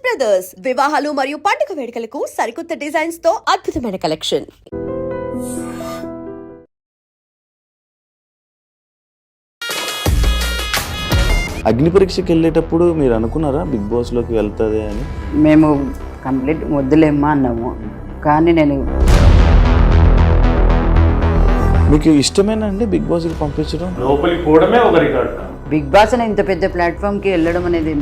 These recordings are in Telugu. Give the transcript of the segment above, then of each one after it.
బ్రదర్స్ వివాహాలు మరియు పండుగ వేడుకలకు సరికొత్త డిజైన్స్ తో అద్భుతమైన కలెక్షన్. అగ్ని పరీక్షకి వెళ్ళేటప్పుడు మీరు అనుకున్నారా బిగ్ బాస్లోకి వెళ్తుంది అని? మేము కంప్లీట్ వద్దులేమ్మా అన్నాము, కానీ నేను మీకు ఇష్టమేనా అండి బిగ్ బాస్కి పంపించడం? లోపలికి పోవడమే ఒక రికార్డ్. బిగ్ బాస్ అనే ఇంత పెద్ద ప్లాట్ఫామ్కి వెళ్ళడం అనేది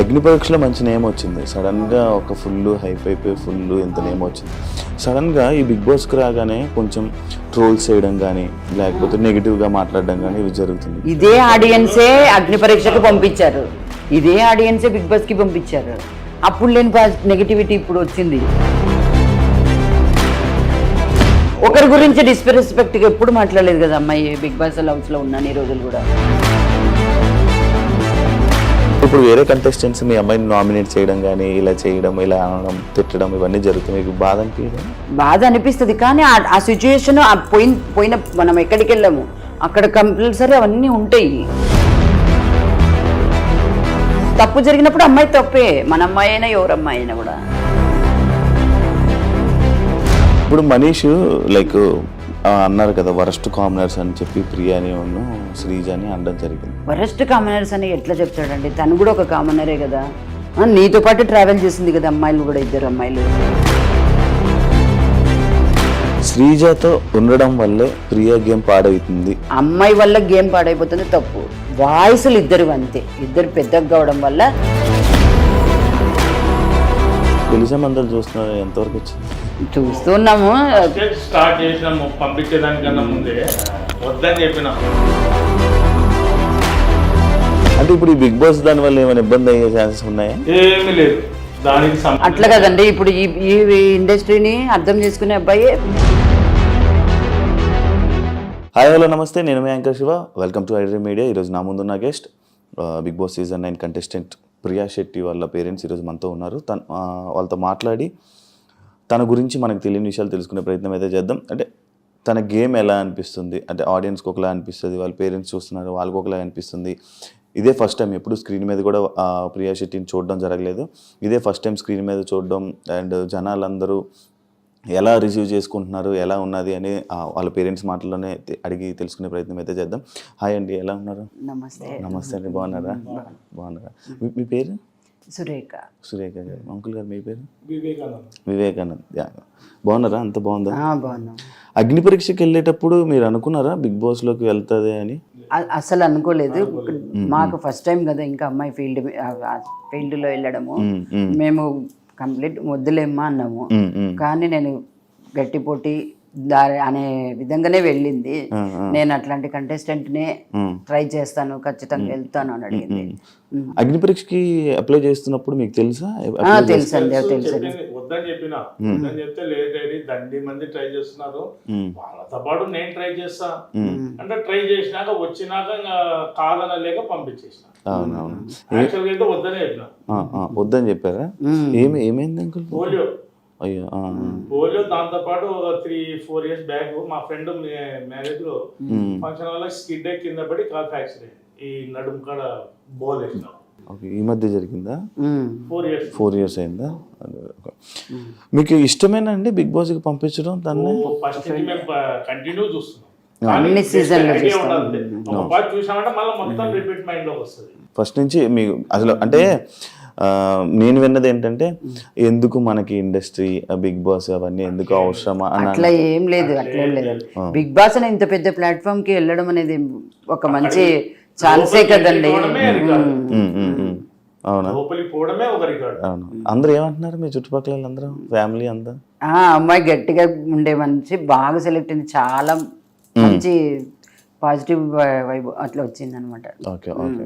అగ్ని పరీక్షలో మంచి నేమ్ వచ్చింది, సడన్గా ఒక ఫుల్ హైప్ అయిపోయి ఫుల్ ఎంత నేమ్ వచ్చింది. సడన్గా ఈ బిగ్ బాస్కి రాగానే కొంచెం ట్రోల్స్ చేయడం కానీ లేకపోతే నెగిటివ్గా మాట్లాడడం కానీ ఇవి జరుగుతుంది. ఇదే ఆడియన్సే అగ్ని పరీక్షకు పంపించారు, ఇదే ఆడియన్సే బిగ్ బాస్కి పంపించారు. అప్పుడు లేని నెగిటివిటీ ఇప్పుడు వచ్చింది. ఒకరి గురించి డిస్రెస్పెక్ట్గా ఎప్పుడు మాట్లాడలేదు కదా అమ్మాయి. బిగ్ బాస్ హౌస్లో ఉన్నాను ఈ రోజులు కూడా. ఇప్పుడు వేరే కంటెస్టెంట్స్ మీ అమ్మాయిని నామినేట్ చేయడం కానీ ఇలా చేయడం, ఇలా అనడం, తిట్టడం ఇవన్నీ జరుగుతుంది. మీకు బాధ అనిపించదు? బాధ అనిపిస్తుంది, కానీ ఆ సిచ్యుయేషన్ పోయిన మనం ఎక్కడికి వెళ్ళాము అక్కడ కంపల్సరీ అవన్నీ ఉంటాయి. తప్పు జరిగినప్పుడు అమ్మాయి తప్పే, మన అమ్మాయి అయినా ఎవరు అమ్మాయి అయినా కూడా. ఇప్పుడు మనీష్ లైక్ అన్నారు కదా వరస్ట్ కామనర్స్ అని చెప్పి ప్రియాని శ్రీజాని అనడం జరిగింది. వరస్ట్ కామనర్స్ అని ఎట్లా చెప్తాడండి? తను కూడా ఒక కామనరే కదా. నీతో పాటు ట్రావెల్ చేసింది కదా అమ్మాయిలు కూడా, ఇద్దరు అమ్మాయిలు. శ్రీజాతో ఉండడం వల్లే ప్రియా గేమ్ పాడవుతుంది. అమ్మాయి వల్ల గేమ్ పాడైపోతుంది తప్పు. వాయిస్లు ఇద్దరు అంతే, ఇద్దరు పెద్దగా కావడం వల్ల. తెలిసే మందలు చూస్తున్నారు, ఎంతవరకు వచ్చింది? చూస్తున్నాము. స్టార్ట్ చేసినాము పంపించేదానికన్నా ముందే వద్దని చెప్పిన. అంటే ఇప్పుడు ఈ బిగ్ బాస్ దాని వల్ల ఏమైనా ఇబ్బంది అయ్యే ఛాన్సెస్ ఉన్నాయా? ఏమీ లేదు దానికి. అట్లా కదండి, ఇప్పుడు ఈ ఇండస్ట్రీని అర్థం చేసుకునే అబ్బాయి. హాయ్ హలో నమస్తే, నేను మీ anchor Shiva. Welcome to iDream media. ఈరోజు నా ముందున్న guest Bigg Boss season 9 contestant Priya Shetty వాళ్ళ పేరెంట్స్ ఈరోజు మనతో ఉన్నారు. వాళ్ళతో మాట్లాడి తన గురించి మనకు తెలియని విషయాలు తెలుసుకునే ప్రయత్నం అయితే చేద్దాం. అంటే తన గేమ్ ఎలా అనిపిస్తుంది, అంటే ఆడియన్స్కి ఒకలా అనిపిస్తుంది, వాళ్ళ పేరెంట్స్ చూస్తున్నారు వాళ్ళకి ఒకలా అనిపిస్తుంది. ఇదే ఫస్ట్ టైం, ఎప్పుడు స్క్రీన్ మీద కూడా ప్రియా శెట్టిని చూడడం జరగలేదు. ఇదే ఫస్ట్ టైం స్క్రీన్ మీద చూడడం. అండ్ జనాలందరూ ఎలా రిసీవ్ చేసుకుంటున్నారు, ఎలా ఉన్నది అని వాళ్ళ పేరెంట్స్ మాటల్లోనే అడిగి తెలుసుకునే ప్రయత్నం అయితే చేద్దాం. హాయ్ అండి, ఎలా ఉన్నారు? నమస్తే. నమస్తే అండి, బాగున్నారా? బాగున్నారా? మీ పేరు? సురేఖ. సురేఖ గారు. అంకుల్ గారు మీ పేరు? వివేకానంద్. వివేకానంద్. బాగున్నారా? అంత బాగుందా? బాగున్నాం. అగ్ని పరీక్షకి వెళ్ళేటప్పుడు మీరు అనుకున్నారా బిగ్ బాస్లోకి వెళ్తుంది అని? అసలు అనుకోలేదు. మాకు ఫస్ట్ టైం కదా, ఇంకా అమ్మాయి ఫీల్డ్లో వెళ్ళడము. మేము కంప్లీట్ వద్దులేమ్మా అన్నాము, కానీ నేను గట్టి పోటీ దారి అనే విధంగానే వెళ్ళింది. నేను అట్లాంటి కంటెస్టెంట్నే ట్రై చేస్తాను, ఖచ్చితంగా వెళ్తాను అని అడిగింది. అగ్ని పరీక్షకి అప్లై చేస్తున్నప్పుడు మీకు తెలుసా? తెలుసండి, తెలుసు. వద్దని చెప్పిన, వద్దని చెప్తే లేదు దండి మంది ట్రై చేస్తున్నారు, వాళ్ళతో పాటు నేను ట్రై చేస్తా అంటే ట్రై చేసినాక వచ్చినాక కాదనలేక పంపించేసిన. అవునవును, యాక్చువల్గా అయితే వద్దని చెప్పిన. వద్దని చెప్పారా? ఏమైంది అంకుల్? పోలియో. అయ్యో. పోలియో. దాంతో పాటు 3-4 years బ్యాక్ మా ఫ్రెండ్ మ్యారేజ్ లో ఫంక్షన్ వల్ల స్కిడ్ కింద పడి కాల్ ఫ్రాక్చర్ అయింది. ఈ నడుము కాడ బోల్ వేసిన. ఈ మధ్య జరిగిందా? 4 years అయిందా? మీకు ఇష్టమేనా అండి బిగ్ బాస్ కి పంపించడం? దాన్ని ఫస్ట్ నుంచి మేము కంటిన్యూ చూస్తున్నాం. అన్ని సీజన్లు చూసామంటే మళ్ళీ మొత్తం రిపీట్ మైండ్ లోకి వస్తుంది. ఫస్ట్ నుంచి మీకు అసలు అంటే నేను విన్నది ఏంటంటే ఎందుకు మనకి ఇండస్ట్రీ, బిగ్ బాస్ అవన్నీ ఎందుకు అవసరమా? అట్లా ఏం లేదు, అట్లేం లేదు. బిగ్ బాస్ అనే ఇంత పెద్ద ప్లాట్ఫామ్ కి వెళ్ళడం అనేది ఒక మంచి ఛాన్సే కదండి. అవునా? లోపలికి పోవడమే ఒక రికార్డ్. అవును. అందరూ ఏమంటున్నారు మీ చుట్టుపక్కల అందరూ, ఫ్యామిలీ అంతా? అమ్మాయి గట్టిగా ఉండే మంచి బాగా సెలెక్ట్ అయింది, చాలా మంచి పాజిటివ్ వైబ్ అట్లా వచ్చింది అనమాట. Okay okay.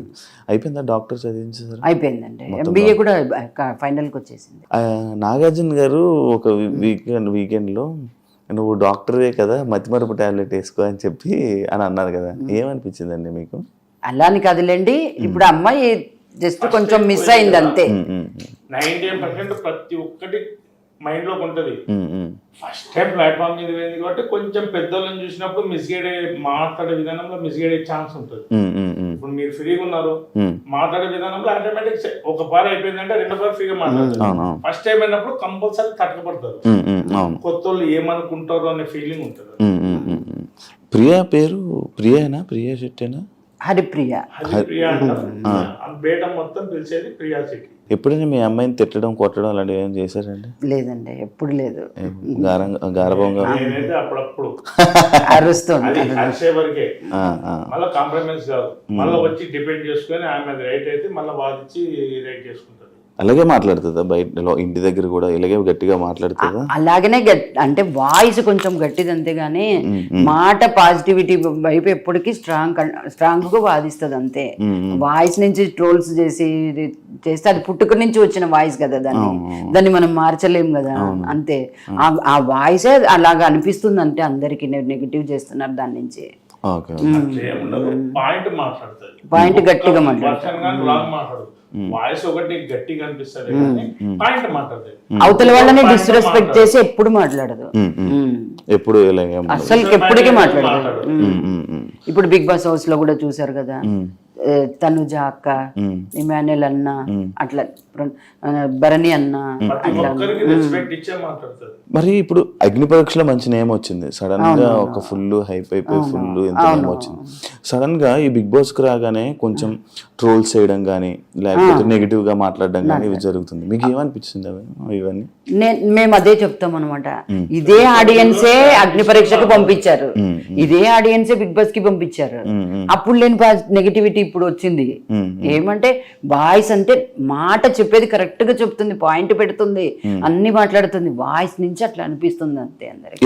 అయిపోయిందా డాక్టర్ చదివించారు? అయిపోయిందండి. MBA కూడా ఫైనల్కి వచ్చేసింది. నాగార్జున గారు ఒక వీకెండ్లో నువ్వు డాక్టరే కదా, మతిమరుపు టాబ్లెట్ వేసుకో అని చెప్పి అని అన్నారు కదా, ఏమనిపించిందండి మీకు? అలా అని కదలండి, ఇప్పుడు అమ్మాయి జస్ట్ కొంచెం మిస్ అయింది అంతే. 90% ప్రతి ఒక్కటి మైండ్ లోకి ఉంటది. ఫస్ట్ టైం ప్లాట్ఫామ్ మీద పోయింది కాబట్టి కొంచెం పెద్దోళ్ళని చూసినప్పుడు మిస్గైడ్ మాట్లాడే విధానంలో మిస్గైడ్ ఛాన్స్ ఉంటుంది. ఇప్పుడు మీరు ఫ్రీగా ఉన్నారు, మాట్లాడే విధానంలో ఆటోమేటిక్ ఒక పార అయిపోయిందంటే రెండో పార ఫ్రీగా మాట్లాడతారు. ఫస్ట్ టైం అయినప్పుడు కంపల్సరీ తట్టకపడతారు. కొత్త వాళ్ళు ఏమనుకుంటారు అనే ఫీలింగ్ ఉంటుంది. ప్రియా పేరు ప్రియానా? ప్రియా శెట్టేనా? హరిప్రియ. హరిప్రియ అంటారు. బేట మొత్తం పిలిచేది ప్రియా శెట్టి. ఎప్పుడైనా మీ అమ్మాయిని తిట్టడం కొట్టడం అలాంటివి ఏమైనా చేశారండి? లేదండి, ఎప్పుడు లేదు. గారభంగా నేనైతే అప్పుడప్పుడు అరుస్తుంది. అది అరిసే వరకే, మళ్ళీ కాంప్రమైజ్ కాదు. మళ్ళీ వచ్చి డిపెండ్ చేసుకొని ఆమె రైట్ అయితే మళ్ళీ వాదించి రైట్ చేసుకుంటది. అలాగే మాట్లాడుతుందా? బయట ఇంటి దగ్గర కూడా ఇలాగే గట్టిగా మాట్లాడుతుందా? అలాగనే అంటే వాయిస్ కొంచెం గట్టిది అంతేగాని మాట పాజిటివిటీ వైపు ఎప్పటికీ స్ట్రాంగ్ గా వాదిస్తుంది అంతే. వాయిస్ నుంచి ట్రోల్స్ చేస్తే అది పుట్టుక నుంచి వచ్చిన వాయిస్ కదా, దాన్ని మనం మార్చలేం కదా, అంతే. ఆ వాయిసే అలాగా అనిపిస్తుంది అంటే అందరికి నెగిటివ్ చేస్తున్నారు దాని నుంచి. పాయింట్ మాట్లాడుతుంది, పాయింట్ గట్టిగా మాట్లాడుతుంది. వాయిస్ ఒకటి గట్టిగా అనిపిస్తుంది, పాయింట్ మాట్లాడుతుంది. అవతల వాళ్ళని డిస్రెస్పెక్ట్ చేసి ఎప్పుడు మాట్లాడదు, ఎప్పుడు అసలు ఎప్పటికీ మాట్లాడదు. ఇప్పుడు బిగ్ బాస్ హౌస్ లో కూడా చూసారు కదా, తనుజ అక్క, ఇమాన్యుల్ అన్న, అట్లా భరణి అన్న, మరి ఇప్పుడు అగ్ని పరీక్షలో మంచి నేమ్ వచ్చింది. సడన్ గా ఒక ఫుల్ హైప్ అయిపోయి ఫుల్ ఎంత నేమ్ వచ్చింది. సడన్ గా ఈ బిగ్ బాస్ కు రాగానే కొంచెం ట్రోల్స్ చేయడం గానీ లేకపోతే నెగిటివ్ గా మాట్లాడడం గానీ ఇవి జరుగుతుంది. మీకు ఏమనిపించింది ఇవన్నీ? మేము అదే చెప్తాం అనమాట. ఇదే ఆడియన్సే అగ్ని పరీక్షకు పంపించారు, ఇదే ఆడియన్సే బిగ్ బాస్ కి పంపించారు. అప్పుడు లేని నెగిటివిటీ ఇప్పుడు వచ్చింది. ఏమంటే వాయిస్ అంటే మాట చెప్పేది కరెక్ట్ గా చెప్తుంది, పాయింట్ పెడుతుంది, అన్ని మాట్లాడుతుంది. వాయిస్ నుంచి అట్లా అనిపిస్తుంది అంతే అందరికి.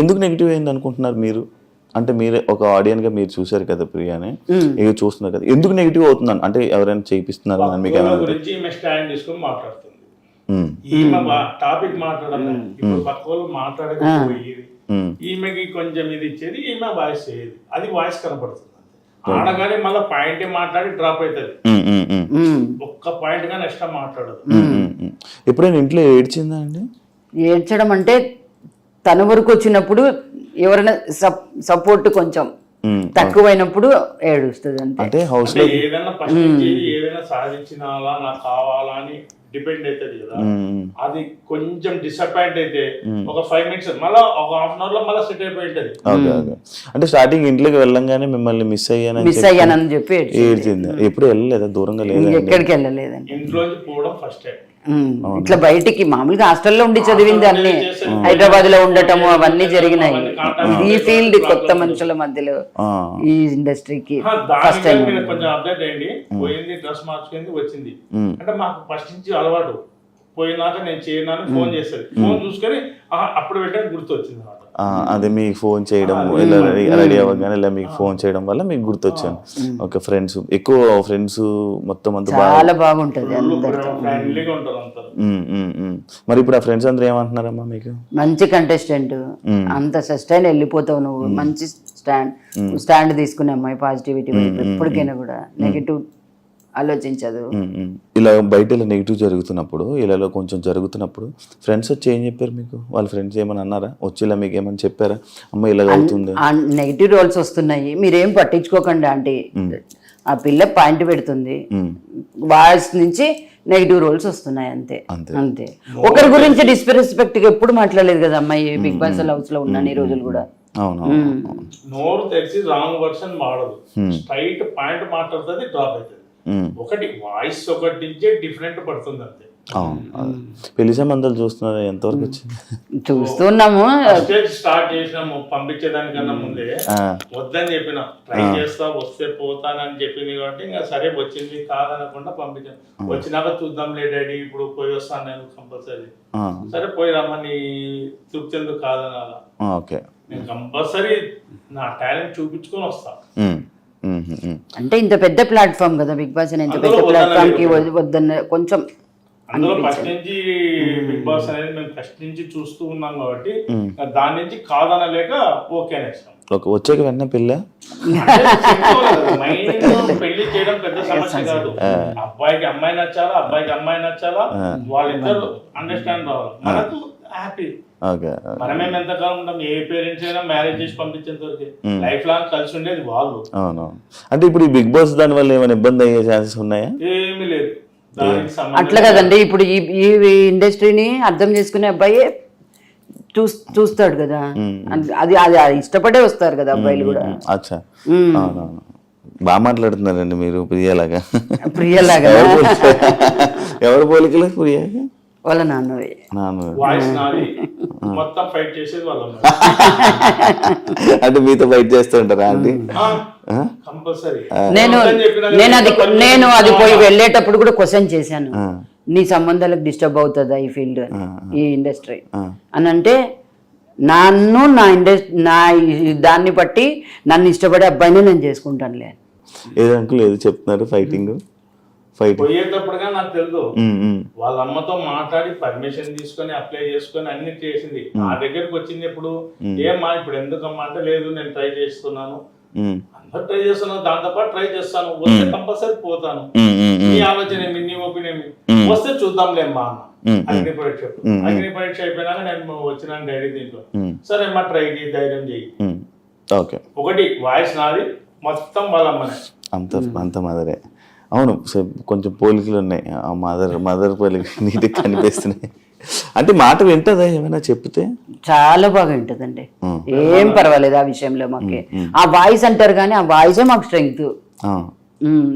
ఎందుకు నెగిటివ్ అయింది అనుకుంటున్నారు మీరు? అంటే మీరు ఒక ఆడియన్స్ గా మీరు చూసారు కదా ప్రియాని, ఇక చూస్తున్నారు కదా, ఎందుకు నెగిటివ్ అవుతుందని? అంటే ఎవరైనా చేయిస్తున్నారు మీకు టాపిక్ మాట్లాడాలి. ఇప్పుడు పక్క వాళ్ళు మాట్లాడకపోయేది, ఈమెకి కొంచెం ఇది ఇచ్చేది, ఈమె వాయిస్ చేయదు, అది వాయిస్ కనపడుతుంది. ఆడగానే మళ్ళీ పాయింట్ మాట్లాడి డ్రాప్ అవుతుంది, ఒక్క పాయింట్ గా నెక్స్ట్ మాట్లాడదు. ఎప్పుడైనా ఇంట్లో ఏడ్చిందా అండి? ఏడ్చడం అంటే తన వరకు వచ్చినప్పుడు ఎవరైనా సపోర్ట్ కొంచెం తక్కువైనప్పుడు ఏడుస్తుంది అంతే. అంటే హౌస్ లో ఏదైనా ఫస్ట్ నుంచి ఏదైనా సాధించినాలా నాకు కావాలా అని డిపెండ్ అవుతుంది కదా, అది కొంచెం డిసప్పాయింట్ అయితే ఒక 5 minutes మళ్ళీ ఒక హాఫ్ అన్ అవర్ లో మళ్ళీ సెట్ అయిపోయింటది. అంటే స్టార్టింగ్ ఇంట్లోకి వెళ్ళంగానే మిమ్మల్ని మిస్ అయ్యానని చెప్పి ఏడ్చింది. ఎప్పుడు వెళ్ళలేదా? దూరంగా లేదా? ఎక్కడికి వెళ్ళలేదండి. ఇంట్లోంచి పోవడం ఫస్ట్ టైం. ఇట్లా బయటికి మామూలుగా హాస్టల్లో ఉండి చదివింది అన్ని, హైదరాబాద్ లో ఉండటము అవన్నీ జరిగినాయి. ఈ ఫీల్డ్ కొత్త మనుషుల మధ్యలో ఈ ఇండస్ట్రీకి ఫస్ట్ టైం. కొంచెం అప్డేట్ అయ్యింది, పోయింది, డ్రెస్ మార్చుకుంది, వచ్చింది. అంటే మాకు ఫస్ట్ నుంచి అలవాటు, పోయినాక నేను చేయను ఫోన్ చేసేది, ఫోన్ చూసుకొని అప్పుడు పెట్టాను గుర్తు వచ్చింది. అదే మీకు ఫోన్ చేయడం, ఇలా రెడీ అవ్వగానే ఇలా మీకు ఫోన్ చేయడం వల్ల మీకు గుర్తొచ్చాను. ఓకే, ఫ్రెండ్స్ ఎక్కువ ఫ్రెండ్స్ మొత్తం అంతా చాలా బాగుంటది, మరి ఇప్పుడు ఆ ఫ్రెండ్స్ అందరూ ఏమంటున్నారమ్మా మీకు? మంచి కంటెస్టెంట్, అంత సస్టైన్ వెళ్ళిపోతావు నువ్వు, మంచి స్టాండ్ తీసుకునే అమ్మాయి, పాజిటివిటీ ఎప్పటికైనా కూడా నెగిటివ్ ఆలోచించదు. ఇలా బయట ఇలా నెగిటివ్ జరుగుతున్నప్పుడు, ఇలా కొంచెం జరుగుతున్నప్పుడు ఫ్రెండ్స్ వచ్చి ఏం చెప్పారు మీకు? వాళ్ళ ఫ్రెండ్స్ ఏమని అన్నారా? వచ్చి ఇలా మీకు ఏమని చెప్పారా? అమ్మ ఇలా అవుతుంది, నెగిటివ్ రోల్స్ వస్తున్నాయి, మీరేం పట్టించుకోకండి ఆంటీ, ఆ పిల్ల పాయింట్ పెడుతుంది, వాయిస్ నుంచి నెగిటివ్ రోల్స్ వస్తున్నాయి అంతే అంతే. ఒకరి గురించి డిస్రెస్పెక్ట్ ఎప్పుడు మాట్లాడలేదు కదా అమ్మాయి బిగ్ బాస్ హౌస్ లో ఉన్నాను ఈ రోజులు కూడా. నోరు తెరిచి రాంగ్ వర్షన్ వాడదు, స్ట్రైట్ పాయింట్ మాట్లాడుతుంది, డ్రాప్ అవుతుంది. ఒకటి వాయిస్ ఒకటి నుంచే డిఫరెంట్ పడుతుంది అంతే. పెళ్లి సంబంధాలు చూస్తున్నారు, ఎంతవరకు వచ్చింది? చూస్తున్నాము, స్టార్ట్ చేసినాము. పంపించేదానికన్నా ముందే వద్దని చెప్పిన, ట్రై చేస్తా, వస్తే పోతానని చెప్పింది కాబట్టి ఇంకా సరే వచ్చింది కాదనకుండా పంపించాను. వచ్చినాక చూద్దాం లే డాడీ, ఇప్పుడు పోయి వస్తాను నేను కంపల్సరీ. సరే పోయి రమ్మని తృప్తి ఎందుకు కాదనాలా, నేను కంపల్సరీ నా టాలెంట్ చూపించుకొని వస్తా. అంటే ఇంత పెద్ద ప్లాట్ఫామ్ కదా బిగ్ బాస్, ఇంత పెద్ద ప్లాట్ఫామ్ కి వద్దన్న కొంచెం. అందులో ఫస్ట్ నుంచి బిగ్ బాస్ అనేది మేము ఫస్ట్ నుంచి చూస్తూ ఉన్నాం కాబట్టి దాని నుంచి కాదనలేక ఓకే అనేసాం. వచ్చాక వెంటనే పెళ్ళి చేయడం పెద్ద సమస్య కాదు. అబ్బాయికి అమ్మాయి నచ్చాలా, అబ్బాయికి అమ్మాయి నచ్చాలా, వాళ్ళిద్దరు అండర్స్టాండ్ రావాలి. మనకు హ్యాపీ. ఓకే. మనమేం ఎంతకాలం ఉంటాం, ఏ పేరెంట్స్ అయినా మ్యారేజ్ చేసి పంపించేంత వరకు లైఫ్ లాంగ్ కలిసి ఉండేది వాళ్ళు. అవునవును. అంటే ఇప్పుడు ఈ బిగ్ బాస్ దాని వల్ల ఏమైనా ఇబ్బంది అయ్యే ఛాన్సెస్ ఉన్నాయా? ఏమీ లేదు దానికి సంబంధం. అట్లా కదండి, ఇప్పుడు ఈ ఇండస్ట్రీని అర్థం చేసుకునే అబ్బాయి చూస్తాడు కదా, అది అది ఇష్టపడే వస్తారు కదా అబ్బాయిలు కూడా. అచ్చా, అవునవును. బాగా మాట్లాడుతున్నారండి మీరు ప్రియలాగా. ప్రియలాగా ఎవరు పోలికలు ప్రియాకి? వాళ్ళ నాన్నవే. వాయిస్ నాది, మొత్తం ఫైట్ చేసేది వాళ్ళ అమ్మ. అంటే మీతో ఫైట్ చేస్తుంటారా అండి? కంపల్సరీ. నేను అది పోయి వెళ్ళేటప్పుడు కూడా క్వశ్చన్ చేశాను, నీ సంబంధాలకు డిస్టర్బ్ అవుతుందా ఈ ఫీల్డ్, ఈ ఇండస్ట్రీ అని అంటే, నన్ను నా దాన్ని బట్టి నన్ను ఇష్టపడే అబ్బాయిని నేను చేసుకుంటానులే. ఏదో అంకుల్ ఏదో చెప్తున్నారు, ఫైటింగ్ పోయేటప్పుడుగా నాకు తెలుసు వాళ్ళ అమ్మతో మాట్లాడి పర్మిషన్ తీసుకొని అప్లై చేసుకొని అన్ని చేసింది. నా దగ్గరకు వచ్చింది ఎప్పుడు, ఏమ్మా ఇప్పుడు ఎందుకమ్మా అంటే, లేదు నేను ట్రై చేస్తున్నాను, అందరు ట్రై చేస్తున్నాను, దాంతో పాటు ట్రై చేస్తాను, వస్తే కంపల్సరీ పోతాను, నీ ఆలోచన ఏమి, నీ ఒపీనియన్ వస్తే చూద్దాంలేమ్మా అన్న. అగ్ని పరీక్ష అగ్ని పరీక్ష అయిపోయినాక నేను వచ్చినాను డైరీ దీంట్లో. సరే అమ్మా ట్రై చేయి, ధైర్యం చేయి. ఓకే. ఒకటి వాయిస్ నాది, మొత్తం వాళ్ళ అమ్మనే. అంత మదరే. అవును, కొంచెం పోలికలు ఉన్నాయి. ఆ మదర్ పోలిక నీటికి కనిపిస్తున్నాయి. అంటే మాట వింటదా ఏమైనా చెప్తే? చాలా బాగా వింటదండి, ఏం పర్వాలేదు ఆ విషయంలో. మాకే ఆ వాయిస్ అంటారు కానీ ఆ వాయిసే మాకు స్ట్రెంగ్త్.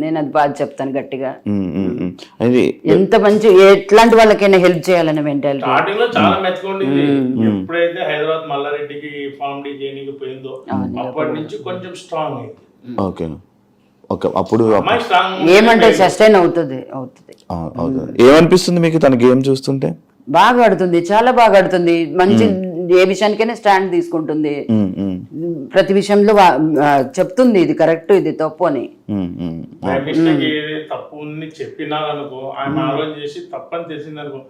నేను అది బాగా చెప్తాను గట్టిగా. ఎంత మంచి ఎట్లాంటి వాళ్ళకైనా హెల్ప్ చేయాలని మెంటాలిటీ. స్టార్టింగ్ లో చాలా మెచ్చుకోండింది. ఎప్పుడైతే హైదరాబాద్ మల్లారెడ్డికి ఫార్మ్ డి ట్రైనింగ్ పోయిందో అప్పటి నుంచి కొంచెం స్ట్రాంగ్ అయింది. ఓకే. ఓకే. అప్పుడు ఏమంటే సస్టైన్ అవుతుంది. ఏమనిపిస్తుంది మీకు తన గేమ్ చూస్తుంటే? బాగా ఆడుతుంది, చాలా బాగా ఆడుతుంది. మంచి ఏ విషయానికైనా స్టాండ్ తీసుకుంటుంది. ప్రతి విషయంలో చెప్తుంది ఇది కరెక్ట్, ఇది తప్పు అని. తప్పు ఉంది చెప్పినారనుకో, ఆయన ఆలోచన చేసి తప్పని తెలిసిందనుకో,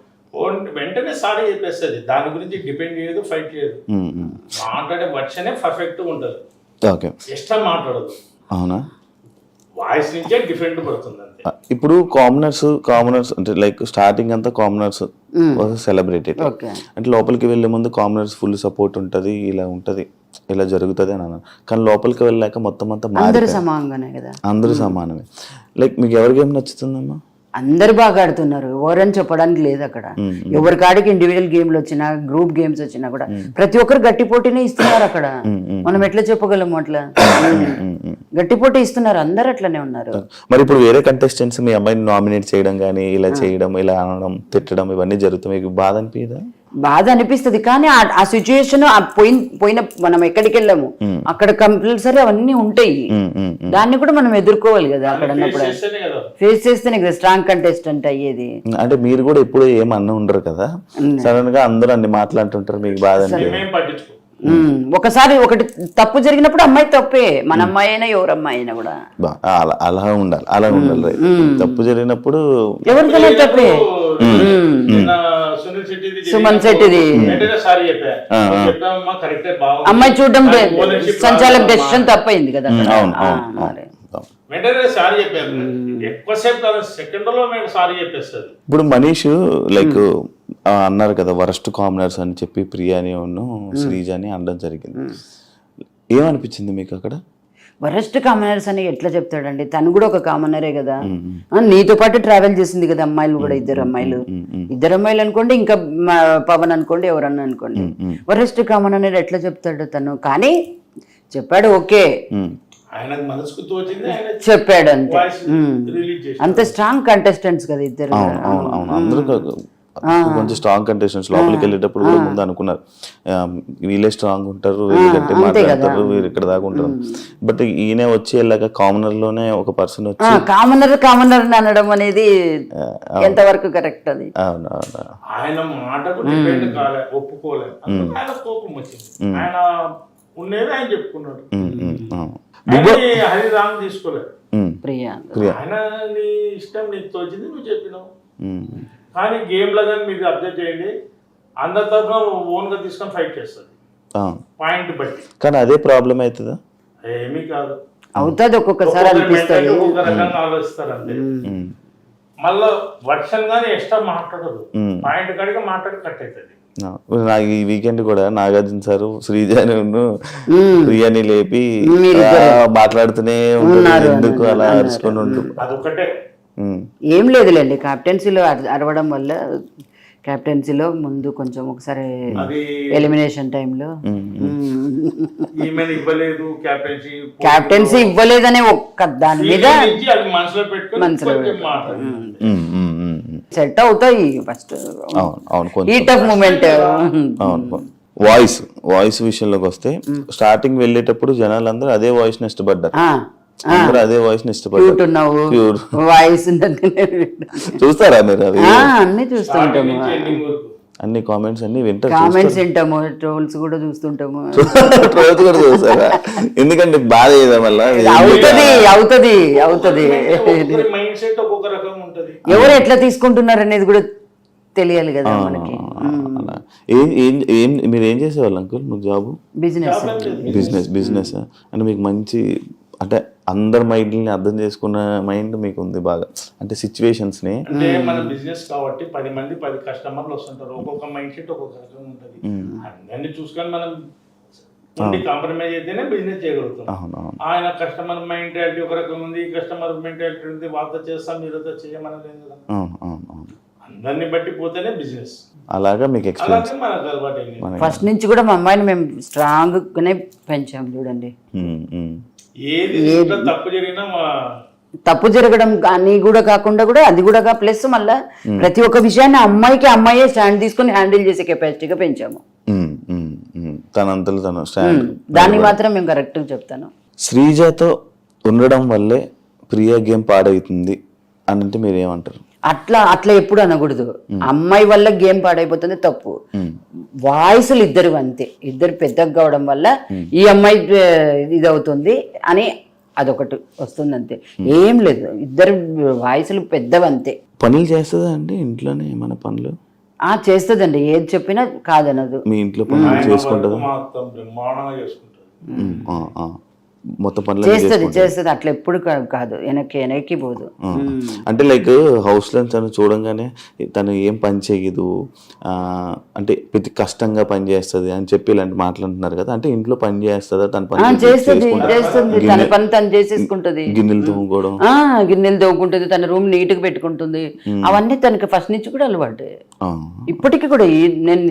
వెంటనే సారీ చెప్పేస్తుంది. దాని గురించి డిపెండ్ చేయదు, ఫైట్ చేయదు. మాట్లాడే వర్షనే పర్ఫెక్ట్ ఉంటుంది, ఇష్టం మాట్లాడదు. అవునా? వాయిస్ నుంచే డిఫరెంట్ పడుతుంది అంతే. ఇప్పుడు కామనర్స్ అంటే లైక్ స్టార్టింగ్ అంతా కామనర్స్ సెలబ్రిటీ, అంటే లోపలికి వెళ్ళే ముందు కామనర్స్ ఫుల్ సపోర్ట్ ఉంటుంది, ఇలా ఉంటుంది, ఇలా జరుగుతుంది అని అన్నారు. కానీ లోపలికి వెళ్ళాక మొత్తం అంతా అందరూ సమానంగానే కదా, అందరూ సమానమే. లైక్ మీకు ఎవరికి ఏం నచ్చుతుందమ్మా? అందరు బాగా ఆడుతున్నారు, ఎవరని చెప్పడానికి లేదు అక్కడ. ఎవరి కాడికి ఇండివిజువల్ గేమ్లు వచ్చినా, గ్రూప్ గేమ్స్ వచ్చినా కూడా ప్రతి ఒక్కరు గట్టి పోటీనే ఇస్తున్నారు అక్కడ. మనం ఎట్లా చెప్పగలము అట్లా? గట్టి పోటీ ఇస్తున్నారు, అందరు అట్లనే ఉన్నారు. మరి ఇప్పుడు వేరే కంటెస్టెంట్స్ మీ అమ్మాయిని నామినేట్ చేయడం కానీ, ఇలా చేయడం, ఇలా అనడం, తిట్టడం, ఇవన్నీ జరుగుతాయి, మీకు బాధ అనిపించదా? బాధ అనిపిస్తుంది, కానీ ఆ సిచ్యుయేషన్ పోయిన మనం ఎక్కడికి వెళ్ళాము అక్కడ కంపల్సరీ అవన్నీ ఉంటాయి. దాన్ని కూడా మనం ఎదుర్కోవాలి కదా. అక్కడ ఉన్నప్పుడు ఫేస్ చేస్తేనే కదా స్ట్రాంగ్ కంటెస్టెంట్ అయ్యేది. అంటే మీరు కూడా ఎప్పుడు ఏమన్నా ఉండరు కదా, సడన్ గా అందరూ అన్ని మాట్లాడుతుంటారు, మీకు బాధ అనిపించదు? ఒకసారి ఒకటి తప్పు జరిగినప్పుడు అమ్మాయి తప్పే, మన అమ్మాయి అయినా ఎవరు అమ్మాయి అయినా కూడా అలా ఉండాలి. తప్పు జరిగినప్పుడు ఎవరికైనా తప్పే. సుమన్ శెట్టిది అమ్మాయి చూడడం సంచాలక డెసిషన్ తప్పైంది కదా. వెంటనే సారీ చెప్పారు, ఎక్కువసేపు కాదు, సెకండ్లో మేము సారీ చెప్పేస్తుంది. ఇప్పుడు మనీష్ లైక్ అన్నారు కదా వరస్ట్ కామనర్స్ అని చెప్పి ప్రియాని శ్రీజ అని అనడం జరిగింది. ఏమనిపించింది మీకు అక్కడ? వరస్ట్ కామనర్స్ అని ఎట్లా చెప్తాడండి, తను కూడా ఒక కామనరే కదా. నీతో పాటు ట్రావెల్ చేసింది కదా అమ్మాయిలు కూడా, ఇద్దరు అమ్మాయిలు అనుకోండి, ఇంకా పవన్ అనుకోండి, ఎవరన్నా అనుకోండి. వరస్ట్ కామన్ అనేది ఎట్లా చెప్తాడు తను? కానీ చెప్పాడు, ఓకే చెప్పాడు అంతే. అంత స్ట్రాంగ్ కంటెస్టెంట్స్ కదా ఇద్దరు. అందరూ కొంచెం స్ట్రాంగ్ కంటెస్టెంట్స్. లోపలికి వెళ్ళేటప్పుడు కూడా ముందు అనుకున్నారు వీళ్ళే స్ట్రాంగ్ ఉంటారు, వీళ్ళు గట్టి మాట్లాడతారు, వీరు ఇక్కడ దాకా ఉంటారు. బట్ ఈయన వచ్చి వెళ్ళాక కామనర్ లోనే ఒక పర్సన్ వచ్చి కామనర్ అనడం అనేది ఎంతవరకు కరెక్ట్? అది ఆయన మాటకు డిపెండ్ కాలే, ఒప్పుకోలేదు, ఆయన కోపం వచ్చింది. ఆయన ఉండేది ఆయన చెప్పుకున్నాడు, హరిరామ్ తీసుకోలేదు. ఆయన నీ ఇష్టం, నీకు తోచింది నువ్వు చెప్పినావు. కానీ గేమ్ లో కానీ మీరు అబ్జర్వ్ చేయండి, అందరి తరఫున ఓన్ గా తీసుకొని ఫైట్ చేస్తుంది పాయింట్ బట్టి. కానీ అదే ప్రాబ్లం అవుతుందా? ఏమీ కాదు, అవుతుంది ఒక్కొక్కసారి, ఒక రకంగా ఆలోచిస్తారు అంతే. మళ్ళీ వర్షన్ గానీ ఎక్స్ట్రా మాట్లాడదు, పాయింట్ కాడిగా మాట్లాడి కట్ అవుతుంది. నాకు ఈ వీకెండ్ కూడా నాగార్జున సార్ శ్రీజాను ప్రియాని లేపి మాట్లాడుతూనే ఉంటారు, ఎందుకు అలా అరుచుకొని ఉండు. అదొకటే ఏం లేదులేండి, క్యాప్టెన్సీలో అరవడం వల్ల క్యాప్టెన్సీలో ముందు కొంచెం ఒకసారి ఎలిమినేషన్ టైంలో ఇవ్వలేదు, క్యాప్టెన్సీ ఇవ్వలేదనే ఒక్క దాని మీద మనసులో పెట్టుకుని సెట్ అవుతాయి first heat of moment. Voice విషయంలోకి వస్తే స్టార్టింగ్ వెళ్ళేటప్పుడు జనాలందరూ అదే వాయిస్ ని ఇష్టపడ్డారు, అందరూ అదే వాయిస్ ని ఇష్టపడ్డారు. వాయిస్ చూస్తారా మీరు? అవి అన్ని చూస్తుంటాము, అన్ని కామెంట్స్ అన్ని వింటారు, కామెంట్స్ వింటాము, ట్రోల్స్ కూడా చూస్తుంటాము. ట్రోల్స్ కూడా చూస్తారా? ఎందుకంటే బాధ చేయడం వల్ల అవుతుంది మైండ్ సెట్ ఒక్కొక్క రకం ఉంటది, ఎవరు ఎట్లా తీసుకుంటున్నారు అనేది కూడా తెలియాలి కదా మనకి. మీరు ఏం చేసేవాళ్ళు అంకుల్? మీకు జాబ్? బిజినెస్ అంటే మీకు మంచి, అంటే అందరి మైండ్ ని అర్థం చేసుకున్న మైండ్ మీకు ఉంది బాగా, అంటే సిచ్యువేషన్స్ ని. అంటే మన బిజినెస్ కాబట్టి 10 మంది 10 కస్టమర్లు వస్తుంటారు, ఒక్కొక్క మైండ్ సెట్ ఒక్కొక్క రకం ఉంటది. అందరినీ చూసుకొని మనం కాంప్రమైజ్ అయితేనే బిజినెస్ చేయగలుగుతాం. ఆయన కస్టమర్ మెంటాలిటీ ఒక రకం ఉంది, కస్టమర్ మెంటాలిటీ ఉంది, వాళ్ళతో చేస్తాం మీరుతో చేయమని లేదు కదా. అందరిని బట్టి పోతేనే బిజినెస్. అలాగా మీకు ఎక్స్పీరియన్స్ మనకు అలవాటు. ఫస్ట్ నుంచి కూడా మా అమ్మాయిని మేము స్ట్రాంగ్ గానే పెంచాం చూడండి. తప్పు జరగడం అని కూడా కాకుండా కూడా అది కూడా ప్లస్ మళ్ళా ప్రతి ఒక్క విషయాన్ని అమ్మాయే స్టాండ్ తీసుకుని హ్యాండిల్ చేసే కెపాసిటీగా పెంచాము. తనంతలో తను స్టాండ్, దాన్ని మాత్రం మేము కరెక్ట్ చెప్తాను. శ్రీజతో ఉండడం వల్లే ప్రియా గేమ్ పాడవుతుంది అని అంటే మీరు ఏమంటారు? అట్లా ఎప్పుడు అనకూడదు. అమ్మాయి వల్ల గేమ్ పాడైపోతుంది తప్పు. వాయిస్లు ఇద్దరు అంతే, ఇద్దరు పెద్దగా కావడం వల్ల ఈ అమ్మాయి ఇది అవుతుంది అని అదొకటి వస్తుంది అంతే, ఏం లేదు. ఇద్దరు వాయిస్లు పెద్దవంతే. పనులు చేస్తుందా అండి ఇంట్లోనే? ఏమైనా పనులు చేస్తుందండి, ఏది చెప్పినా కాదనదు. మీ ఇంట్లో పనులు చేసుకుంటుందా? మొత్తం పనులు చేస్తుంది, అట్లా ఎప్పుడు కాదు, వెనక్కి పోదు. అంటే లైక్ హౌస్ లో తను చూడంగానే తను ఏం పని చేయదు, అంటే ప్రతి కష్టంగా పని చేస్తుంది అని చెప్పి ఇలాంటి మాట్లాడుతున్నారు కదా, అంటే ఇంట్లో పని చేస్తుందా? తన పని చేస్తుంది, తన పని తను చేసేసుకుంటది. గిన్నెలు తోముకోవడం, గిన్నెలు తోముకుంటుంది, తన రూమ్ నీట్ గా పెట్టుకుంటుంది. అవన్నీ తనకి ఫస్ట్ నుంచి కూడా అలవాటు, ఇప్పటికి కూడా. నేను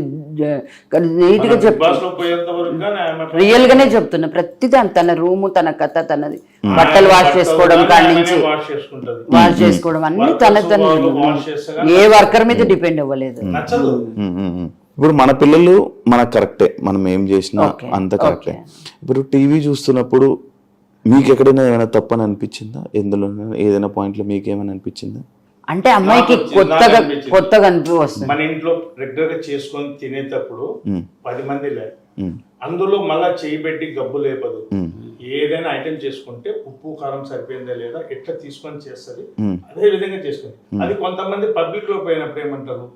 నీట్ గా రియల్ గానే చెప్తున్నా, ప్రతి దాని తన రూమ్, తన కథ, తనది బట్టలు వాష్ చేసుకోవడం కాడి నుంచి వాష్ చేసుకోవడం అన్ని తన ఏ వర్కర్ మీద డిపెండ్ అవ్వలేదు. ఇప్పుడు మన పిల్లలు మనకు కరెక్టే, మనం ఏం చేసినా అంత కరెక్టే. ఇప్పుడు టీవీ చూస్తున్నప్పుడు మీకు ఎక్కడైనా ఏమైనా తప్పని అనిపించిందా? ఎందులో ఏదైనా పాయింట్ లో మీకు ఏమైనా అనిపించిందా? అంటే అమ్మాయికి కొత్తగా అనిపిస్తుంది. మన ఇంట్లో రెగ్యులర్ గా చేసుకొని తినేటప్పుడు 10 మంది లేదు, అందులో మళ్ళా చేయి పెట్టి గబ్బు లేపదు. ఏదైనా ఐటెం చేసుకుంటే ఉప్పు కారం సరిపోయిందా లేదా ఎట్లా తీసుకొని చేస్తుంది, అదే విధంగా చేసుకుంది. అది కొంతమంది పబ్లిక్ లో పోయినప్పుడు ఏమంటారు,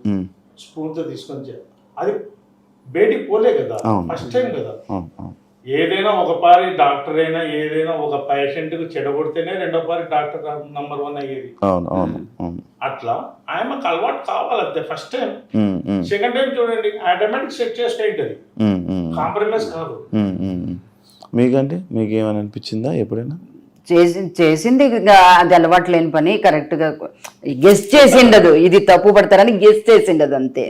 స్పూన్ తో తీసుకొని చేయాలి, అది బయటికి పోలే కదా, ఫస్ట్ టైం కదా. ఏదైనా ఒక పారి డాక్టర్ అయినా ఏదైనా ఒక పేషెంట్ కు చెడగొడితేనే రెండో పారి డాక్టర్ నంబర్ 1 అయ్యేది. అట్లా ఆయనకు అలవాటు కావాలంతే. ఫస్ట్ టైం, సెకండ్ టైం చూడండి ఆటోమేటిక్ సెట్ చేసుకుంటది, కాంప్రమైజ్ కాదు. మీకంటే మీకేమని అనిపించిందా ఎప్పుడైనా? చేసింది అది అలవాటు లేని పని, కరెక్ట్ గా గెస్ట్ చేసిండదు, ఇది తప్పు పడతారని గెస్ట్ చేసిండదు, అంతే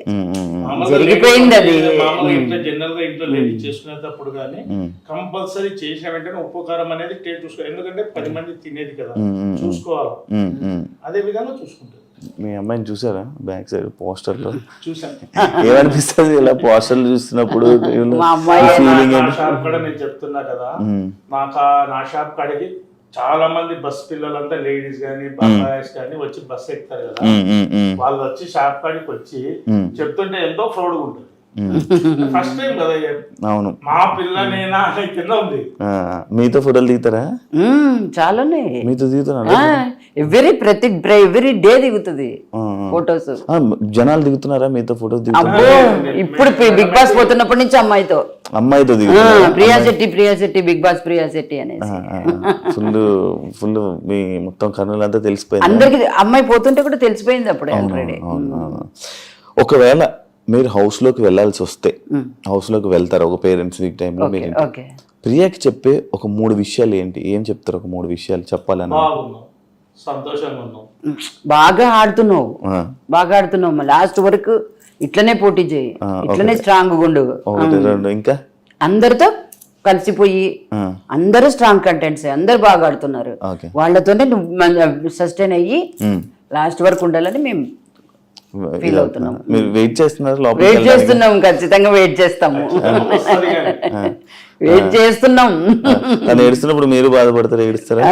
జరిగిపోయింది. అది జనరల్ గా ఇంట్లో లేడీ చేసుకునేటప్పుడు కానీ కంపల్సరీ చేసిన వెంటనే ఉప్పు కారం అనేది టేస్ట్ చూసుకోవాలి, ఎందుకంటే 10 మంది తినేది కదా, చూసుకోవాలి. అదే విధంగా చూసుకుంటారు. మీ అమ్మాయిని చూసారా బ్యాక్ సైడ్ పోస్టర్ లో? చూసాను. ఏమనిపిస్తుంది ఇలా పోస్టర్లు చూస్తున్నప్పుడు? షాప్ కూడా నేను చెప్తున్నా కదా, నా షాప్ కాడికి చాలా మంది బస్ పిల్లలంతా లేడీస్ గానీ బాయ్స్ కానీ వచ్చి బస్ ఎక్కుతారు కదా, వాళ్ళు వచ్చి షాప్ కాడికి వచ్చి చెప్తుంటే ఎంతో ప్రౌడ్ గా ఉంటుంది. ఫస్ట్ టైం కదా, అవును మా పిల్లనేనా కింద ఉంది. మీతో ఫోటోలు దిగుతారా? చాలానే మీతో దిగుతున్నా. ఎవ్రీ డే దిగుతుంది ఫొటోస్. జనాలు దిగుతున్నారా మీతో ఫోటోస్ అబ్బో ఇప్పుడు బిగ్ బాస్ పోతున్నప్పటి నుంచి అమ్మాయితో దిగుతున్నారు? ప్రియా శెట్టి బిగ్ బాస్ ప్రియా శెట్టి అనేసి ఫుల్ మీ మొత్తం కన్నులంతా తెలిసిపోయింది అందరికి. అమ్మాయి పోతుంటే కూడా తెలిసిపోయింది అప్పుడే ఆల్రెడీ. ఒకవేళ మీరు హౌస్ లోకి వెళ్ళాల్సి వస్తే హౌస్ లోకి వెళ్తారు ఒక పేరెంట్స్ వీక్ టైంలో, మీరు ఓకే. ప్రియాకి చెప్పే ఒక 3 విషయాలు ఏంటి? ఏం చెప్తారు? ఒక 3 విషయాలు చెప్పాలని. బాగున్నాం, సంతోషంగా ఉన్నాం, బాగా ఆడుతున్నావు లాస్ట్ వరకు ఇట్లనే పోటీ చేయి, ఇట్లనే స్ట్రాంగ్ ఉండు, 1 2 ఇంకా అందరితో కలిసిపోయి. అందరూ స్ట్రాంగ్ కంటెంట్స్, అందరు బాగా ఆడుతున్నారు, వాళ్ళతోనే నువ్వు సస్టైన్ అయ్యి లాస్ట్ వరకు ఉండాలని మేము ఫీల్ అవుతున్నాం. మీరు వెయిట్ చేస్తున్నారు? వెయిట్ చేస్తున్నాం, ఖచ్చితంగా వెయిట్ చేస్తాము. వెయిట్ చేస్తున్నాం. తను ఏడుస్తున్నప్పుడు మీరు బాధపడతారు, ఏడుస్తారా?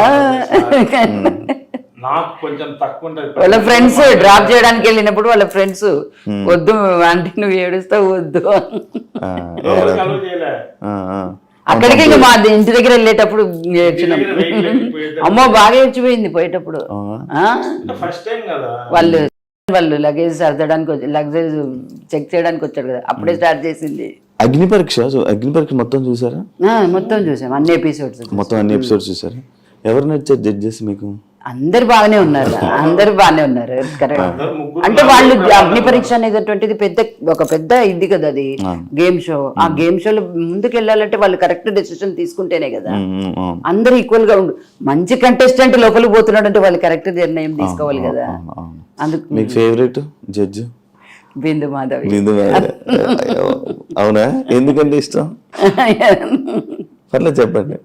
నాకు కొంచెం తక్కువ ఉంటది. వాళ్ళ ఫ్రెండ్స్ డ్రాప్ చేయడానికి వెళ్ళినప్పుడు వాళ్ళ ఫ్రెండ్స్ వద్దు అంటే నువ్వు ఏడుస్తావు వద్దు, అక్కడికి ఇంకా మా ఇంటి దగ్గర వెళ్ళేటప్పుడు ఏడ్చినాం. అమ్మో బాగా ఏడ్చిపోయింది పోయేటప్పుడు. ఫస్ట్ టైం కదా వాళ్ళు లగేజ్ సర్దడానికి లగేజ్ చెక్ చేయడానికి వచ్చాడు కదా, అప్పుడే స్టార్ట్ చేసింది అగ్ని పరీక్ష. అగ్ని పరీక్ష మొత్తం చూసారా? మొత్తం చూసాం, అన్ని ఎపిసోడ్స్ మొత్తం అన్ని ఎపిసోడ్స్ చూసారా? ఎవరు నచ్చారు జడ్జెస్ మీకు? అందరు బాగానే ఉన్నారు, అందరు బాగానే ఉన్నారు. కరెక్ట్. అంటే వాళ్ళు అగ్ని పరీక్ష అనేది ఒక పెద్ద ఇది కదా, అది గేమ్ షో. ఆ గేమ్ షోలో ముందుకు వెళ్ళాలంటే వాళ్ళు కరెక్ట్ డెసిషన్ తీసుకుంటేనే కదా. అందరు ఈక్వల్ గా ఉండు. మంచి కంటెస్టెంట్ లోపలికి పోతున్నాడు అంటే వాళ్ళు కరెక్ట్ నిర్ణయం తీసుకోవాలి కదా. అందుకు మీకు ఫేవరెట్ జడ్జ్? బిందు మాధవి. అవునా? ఎందుకంటే ఇష్టం? పర్లేదు చెప్పండి.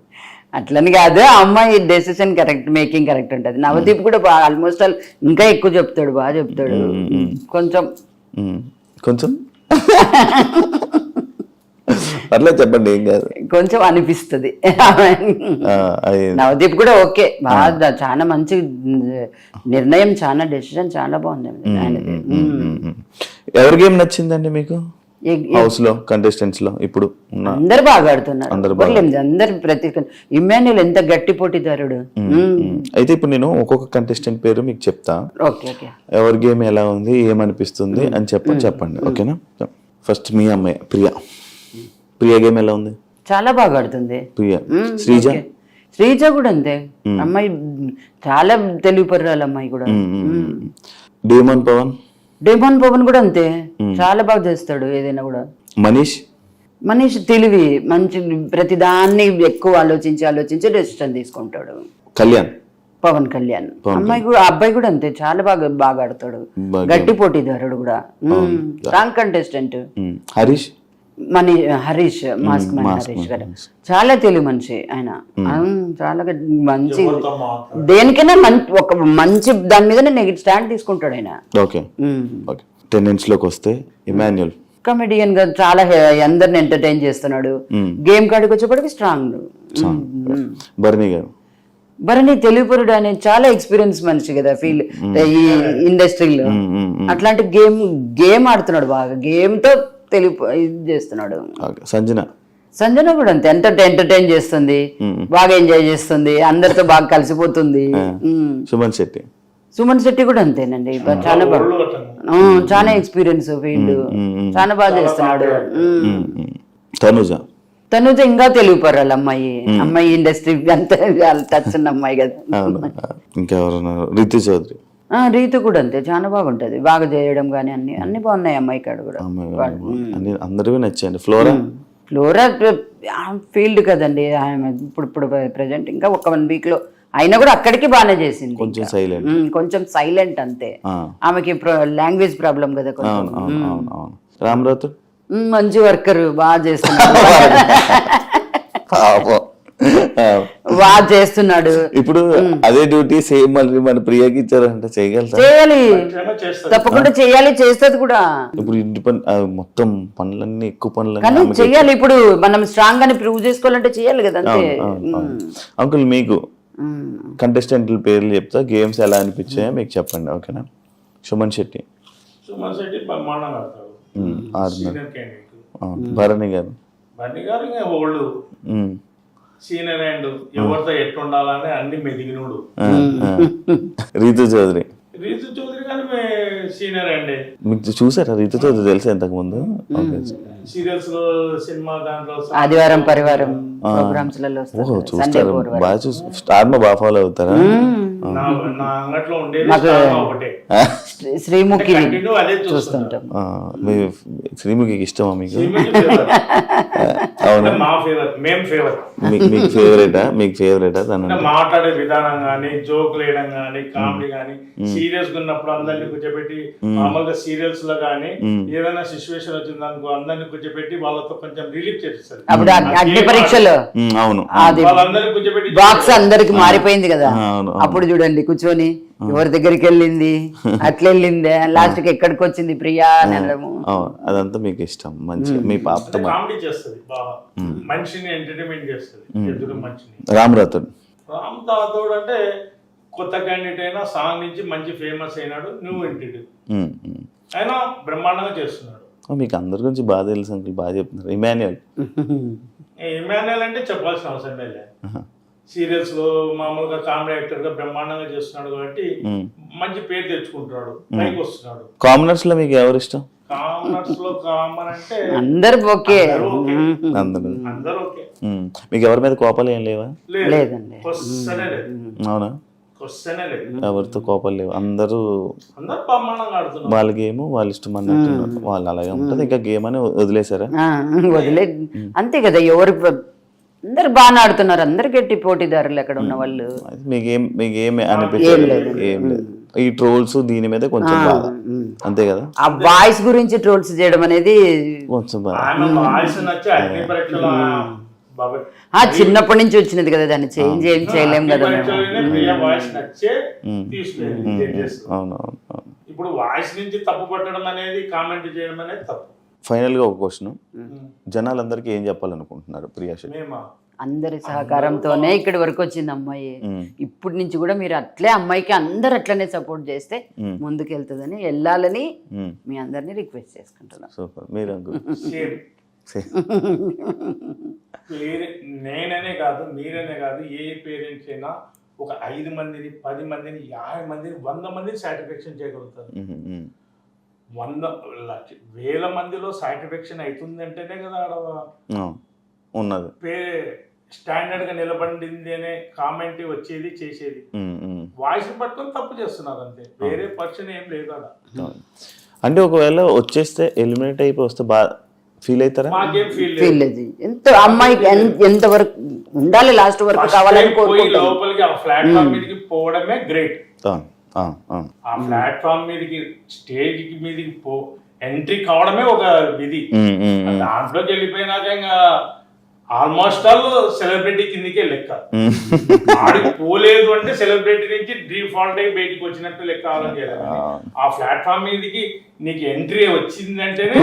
అట్లని కాదు, ఆ అమ్మాయి డెసిషన్ కరెక్ట్, మేకింగ్ కరెక్ట్ ఉంటుంది. నవదీప్ కూడా బాగా ఆల్మోస్ట్ ఇంకా ఎక్కువ చెప్తాడు, బాగా చెప్తాడు. కొంచెం పర్లేదు చెప్పండి, ఏం కాదు. కొంచెం అనిపిస్తుంది. నవదీప్ కూడా ఓకే, బాగా చాలా మంచి నిర్ణయం, చాలా డెసిషన్ చాలా బాగుంది ఆయనది. ఎవరి గేమ్ నచ్చిందండి మీకు హౌస్ లో కంటెస్టెంట్స్ లో? ఇప్పుడు అందరు బాగా ఆడుతున్నారు, అందరు ప్రతి ఇమ్మాన్యుల్ ఎంత గట్టి పోటీదారుడు. అయితే ఇప్పుడు నేను ఒక్కొక్క కంటెస్టెంట్ పేరు మీకు చెప్తా, ఓకే ఓకే, ఎవరి గేమ్ ఎలా ఉంది, ఏమనిపిస్తుంది అని చెప్పండి, ఓకేనా? ఫస్ట్ మీ అమ్మాయి ప్రియా గేమ్ ఎలా ఉంది? చాలా బాగా ఆడుతుంది ప్రియా. శ్రీజ కూడా అంతే, అమ్మాయి చాలా తెలివిపర్రాలు అమ్మాయి కూడా. డేమన్ పవన్ కూడా అంతే, చాలా బాగా చేస్తాడు ఏదైనా కూడా. మనీష్ తెలివి, మంచి ప్రతిదాన్ని ఎక్కువ ఆలోచించి డెసిషన్ తీసుకుంటాడు. పవన్ కళ్యాణ్ అమ్మాయి కూడా, అబ్బాయి కూడా అంతే, చాలా బాగా ఆడతాడు, గట్టి పోటీదారుడు కూడా, strong contestant. Harish mask man Harish గారు చాలా తెలివి మనిషి ఆయన, చాలా మంచి, దేనికైనా ఒక మంచి దాని మీద స్టాండ్ తీసుకుంటాడు ఆయన. టెండెన్స్ లోకి వస్తే ఇమాన్యుల్ కమెడియన్ గా చాలా అందరిని ఎంటర్టైన్ చేస్తున్నాడు. గేమ్ కాడికి వచ్చేప్పటికి స్ట్రాంగ్. భరణి తెలివిపరుడు అనే చాలా ఎక్స్పీరియన్స్ మనిషి కదా ఫీల్ ఈ ఇండస్ట్రీలో. అట్లాంటి గేమ్ ఆడుతున్నాడు బాగా, గేమ్ తో తెలివి చేస్తున్నాడు. సంజన కూడా అంతే, ఎంటర్టైన్ చేస్తుంది, బాగా ఎంజాయ్ చేస్తుంది, అందరితో బాగా కలిసిపోతుంది. సుమన్ శెట్టి కూడా అంతేనండి, చాలా బాగా, చాలా ఎక్స్పీరియన్స్ ఫీల్డ్, చాలా బాగా చేస్తున్నాడు. తనుజ ఇంకా తెలివిపర్రాలి అమ్మాయి ఇండస్ట్రీ అంతా టచ్ ఉన్న అమ్మాయి కదా. రీతు కూడా అంతే, చాలా బాగుంటది, బాగా చేయడం కానీ అన్ని బాగున్నాయి అమ్మాయి కాడ కూడా. అందరికీ నచ్చాయండి. ఫ్లోరా ఫీల్డ్ కదండి ఇప్పుడు ప్రెసెంట్, ఇంకా ఒక 1 వీక్ లో అయినా కూడా అక్కడికి బాగానే చేసింది. కొంచెం సైలెంట్ అంతే, ఆమెకి లాంగ్వేజ్ ప్రాబ్లం కదా కొంచెం. రామరాతు మంచి వర్కర్, బాగా చేస్తున్నాడు, బాగా చేస్తున్నాడు. ఇప్పుడు అదే డ్యూటీ సేమ్ మళ్ళీ మన ప్రియాకి ఇచ్చారంటే చేయాలి, తప్పకుండా చేయాలి, చేస్తుంది కూడా. ఇప్పుడు ఇంటి పని మొత్తం పనులన్నీ, ఎక్కువ పనులు కానీ చెయ్యాలి. ఇప్పుడు మనం స్ట్రాంగ్ అని ప్రూవ్ చేసుకోవాలంటే చేయాలి కదా అంతే. అంకుల్ మీకు కంటెస్టెంట్ల పేర్లు చెప్తా, గేమ్స్ ఎలా అనిపించాయో మీకు చెప్పండి, ఓకేనా? సుమన్ శెట్టి భరణి గారు సీనియర్ అండ్ ఎవరితో ఎట్టుండాలని అన్ని మెదిగినోడు. రీతు చౌదరి రీతు చౌదరి కానీ సీనియర్ అండి. మీకు చూసారా రీతు చౌదరి తెలుసా ఇంతకు ముందు? ఓకే. సీరియల్స్ లో సినిమా దాంట్లో ఆదివారం పరివారం ప్రోగ్రామ్స్ లలో ఓహో చూస్తారు, బాగా చూసి స్టార్ మా బాగా ఫాలో అవుతారా? నా అంగట్లో ఉండేది ఒకటే, శ్రీముఖి కంటిన్యూ అదే చూస్తుంటాం. మీ శ్రీముఖికి ఇష్టమా మీకు? అవునా? మా ఫేవరెట్, మేము ఫేవరెట్. మీకు ఫేవరెటా? మీకు ఫేవరెటా తను? మాట్లాడే విధానం గానీ, జోకులు వేయడం గానీ, కామెడీ గానీ, సీరియస్ గా ఉన్నప్పుడు అందరినీ కూర్చోబెట్టి, మామూలుగా సీరియల్స్ లో గానీ ఏదైనా సిచ్యువేషన్ వచ్చింది అనుకో అందరినీ కూర్చోబెట్టి వాళ్ళతో కొంచెం రిలీఫ్ చేస్తారు. అప్పుడు అగ్ని పరీక్షలో అవును వాళ్ళందరినీ కూర్చోబెట్టి బాక్స్ అందరికి మారిపోయింది కదా, అప్పుడు చూడండి కూర్చొని ఎవరి దగ్గరికి వెళ్ళింది, అట్లా వెళ్ళిందే, లాస్ట్ కి ఎక్కడికి వచ్చింది ప్రియా అనడము. అదంతా మీకు ఇష్టం మంచిగా. మీ పాపతో కామెడీ చేస్తుంది బాగా, మనిషిని ఎంటర్టైన్మెంట్ చేస్తుంది. ఎదురు మనిషిని రామ్ రాథోడ్ అంటే కొత్త క్యాండిడేట్ అయినా సాంగ్ నుంచి మంచి ఫేమస్ అయినాడు, న్యూ ఎంటిటీ అయినా బ్రహ్మాండంగా చేస్తున్నాడు. మీకు అందరి గురించి బాగా తెలుసు అంకుల్, బాగా చెప్తున్నారు. ఇమాన్యుయల్ అంటే చెప్పాల్సిన అవసరం లేదు. సీరియల్స్ లో మామూలుగా కామెడీ యాక్టర్ గా బ్రహ్మాండంగా చేస్తున్నాడు కాబట్టి మంచి పేరు తెచ్చుకుంటున్నాడు, పైకి వస్తున్నాడు. కామనర్స్ లో మీకు ఎవరు ఇష్టం? కామనర్స్ లో కామన్ అంటే అందరు ఓకే, అందరూ ఓకే. మీకు ఎవరి మీద కోపాలు ఏం లేవా? లేదండి. క్వశ్చనే లేదు. అవునా? క్వశ్చనే లేదు. ఎవరితో కోపాలు లేవు, అందరూ బ్రహ్మాండంగా ఆడుతున్నారు. వాళ్ళ గేమ్ వాళ్ళ ఇష్టం అన్నట్టు వాళ్ళు అలాగే ఉంటుంది. ఇంకా గేమ్ అని వదిలేసారా? వదిలే అంతే కదా, ఎవరు అందరు బాగా ఆడుతున్నారు, అందరు గట్టి పోటీదారులు అక్కడ ఉన్న వాళ్ళు. మీకేం అనిపించలేదు? ఏం లేదు. ఈ ట్రోల్స్ దీని మీద కొంచెం బాధ అంతే కదా. ఆ వాయిస్ గురించి ట్రోల్స్ చేయడం అనేది కొంచెం బాధ. చిన్నప్పటి నుంచి వచ్చినది కదా, దాన్ని చేంజ్ ఏం చేయలేం కదా. అవునవును. ఇప్పుడు వాయిస్ నుంచి తప్పు పట్టడం అనేది, కామెంట్ చేయడం అనేది తప్పు. ఫైనల్ గా ఒక క్వశ్చన్, జనాలందరికీ ఏం చెప్పాలనుకుంటున్నారు ప్రియా శెట్టి? అందరి సహకారంతోనే ఇక్కడి వరకు వచ్చింది అమ్మాయి. ఇప్పటి నుంచి కూడా మీరు అట్లే అమ్మాయికి అందరు అట్లనే సపోర్ట్ చేస్తే ముందుకు వెళ్తుందని, వెళ్ళాలని మీ అందరినీ రిక్వెస్ట్ చేసుకుంటున్నాను. సూపర్. మీరు నేననే కాదు, మీరనే కాదు, ఏ పేరెంట్స్ అయినా ఒక 5 మందిని 10 మందిని 50 మందిని 100 మందిని సాటిస్ఫాక్షన్ చేయగలుగుతారు. 100,000 మందిలో సాటిస్ఫాక్షన్ అవుతుంది అంటేనే కదా ఆడ ఉన్నది స్టాండర్డ్ గా నిలబడింది అనే కామెంట్ వచ్చేది, చేసేది. వాయిస్ పట్టుకొని తప్పు చేస్తున్నారు అంతే, వేరే పర్సన్ ఏం లేదు అలా. అంటే ఒకవేళ వచ్చేస్తే ఎలిమినేట్ అయిపోయి వస్తే బాగా ఫీల్ అవుతారా? మాకేం ఫీల్ లేదు. ఎంత అమ్మాయికి ఎంత వరకు ఉండాలి, లాస్ట్ వరకు కావాలని లోపలికి ఆ ప్లాట్ఫామ్ మీదకి పోవడమే గ్రేట్. ఆ ప్లాట్ఫామ్ మీదకి, స్టేజ్ మీదకి ఎంట్రీ కావడమే ఒక విధి. దాంట్లోకి వెళ్ళిపోయినాక ఇంకా ఆల్మోస్ట్ ఆల్ సెలబ్రిటీ కిందకే లెక్క. ఆడికి పోలేదు అంటే సెలబ్రిటీ నుంచి డిఫాల్ట్ అయి బయటికి వచ్చినట్టు లెక్క ఆలోచించాలి. ఆ ప్లాట్ఫామ్ మీదకి నీకు ఎంట్రీ వచ్చిందంటేనే